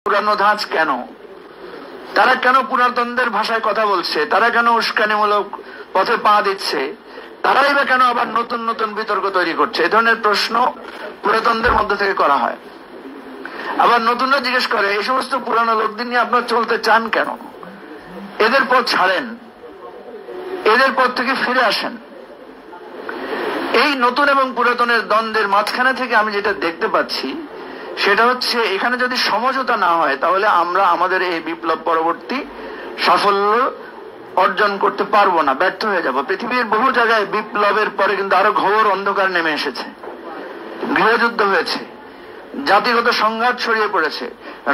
পুরানো ধাঁচ কেন? তারা কেন পুরাতনদের ভাষায় কথা বলছে? তারা কেন উস্কানিমূলক পথে পা দিচ্ছে? তারাই বা কেন আবার নতুন নতুন বিতর্ক তৈরি করছে? এই ধরনের প্রশ্ন পুরাতনদের মধ্যে থেকে করা হয়। আবার নতুনরা জিজ্ঞেস করে, এই সমস্ত পুরানো লোকদের নিয়ে আপনারা চলতে চান কেন? এদের পথ ছাড়েন, এদের পথ থেকে ফিরে আসেন। এই নতুন এবং পুরাতনের দ্বন্দ্বের মাঝখানে থেকে আমি যেটা দেখতে পাচ্ছি সেটা হচ্ছে, এখানে যদি সমঝোতা না হয় তাহলে আমরা আমাদের এই বিপ্লব পরবর্তী সাফল্য অর্জন করতে পারবো না, ব্যর্থ হয়ে যাব। পৃথিবীর বহু জায়গায় বিপ্লবের পরে কিন্তু আরো ঘোর অন্ধকার নেমে এসেছে, গৃহযুদ্ধ হয়েছে, জাতিগত সংঘাত ছড়িয়ে পড়েছে,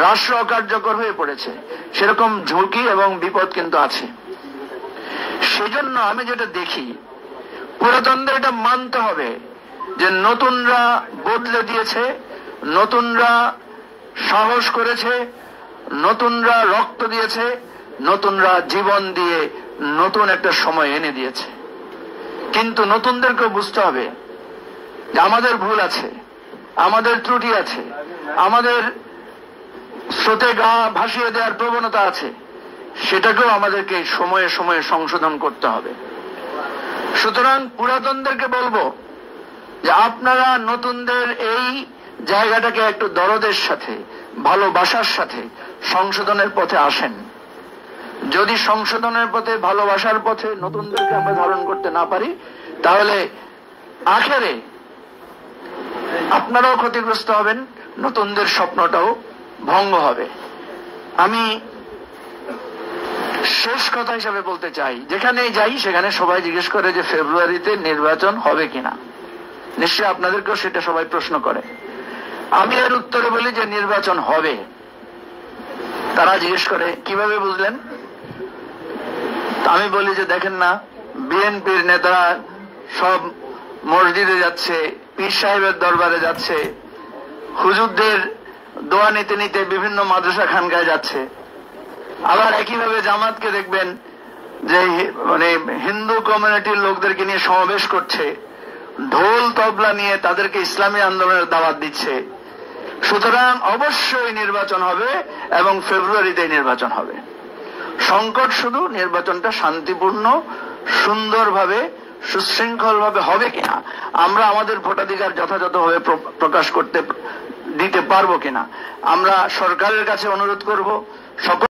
রাষ্ট্র অকার্যকর হয়ে পড়েছে। সেরকম ঝুঁকি এবং বিপদ কিন্তু আছে। সেজন্য আমি যেটা দেখি, পুরাতনদের এটা মানতে হবে যে নতুনরা বদলে দিয়েছে, নতুনরা সাহস করেছে, নতুনরা রক্ত দিয়েছে, নতুনরা জীবন দিয়ে নতুন একটা সময় এনে দিয়েছে। কিন্তু নতুনদেরকে বুঝতে হবে যে আমাদের ভুল আছে, আমাদের ত্রুটি আছে, আমাদের স্রোতে গা ভাসিয়ে দেওয়ার প্রবণতা আছে। সেটাকেও আমাদেরকে সময়ে সময়ে সংশোধন করতে হবে। সুতরাং পুরাতনদেরকে বলবো যে আপনারা নতুনদের এই জায়গাটাকে একটু দরদের সাথে, ভালোবাসার সাথে সংশোধনের পথে আসেন। যদি সংশোধনের পথে, ভালোবাসার পথে নতুনদেরকে আমরা ধারণ করতে না পারি, তাহলে আখেরে আপনারাও ক্ষতিগ্রস্ত হবেন, নতুনদের স্বপ্নটাও ভঙ্গ হবে। আমি শেষ কথা হিসাবে বলতে চাই, যেখানেই যাই সেখানে সবাই জিজ্ঞেস করে যে ফেব্রুয়ারিতে নির্বাচন হবে কিনা। নিশ্চয়ই আপনাদেরকেও সেটা সবাই প্রশ্ন করে। আমি এর উত্তরে বলি যে নির্বাচন হবে। তারা জিজ্ঞেস করে কিভাবে বুঝলেন? আমি বলি যে দেখেন না, বিএনপির নেতারা সব মসজিদে যাচ্ছে, পীর সাহেবের দরবারে যাচ্ছে, হুজুরদের দোয়া নিতে নিতে বিভিন্ন মাদ্রাসা খানকায় যাচ্ছে। আবার একইভাবে জামাতকে দেখবেন যে হিন্দু কমিউনিটির লোকদেরকে নিয়ে সমাবেশ করছে, ঢোল তবলা নিয়ে তাদেরকে ইসলামী আন্দোলনের দাওয়াত দিচ্ছে। সুতরাং অবশ্যই নির্বাচন হবে এবং ফেব্রুয়ারিতে নির্বাচন হবে। সংকট শুধু নির্বাচনটা শান্তিপূর্ণ, সুন্দরভাবে, সুশৃঙ্খলভাবে হবে কিনা, আমরা আমাদের ভোটাধিকার যথাযথভাবে প্রকাশ করতে দিতে পারবো কিনা। আমরা সরকারের কাছে অনুরোধ করব, সকল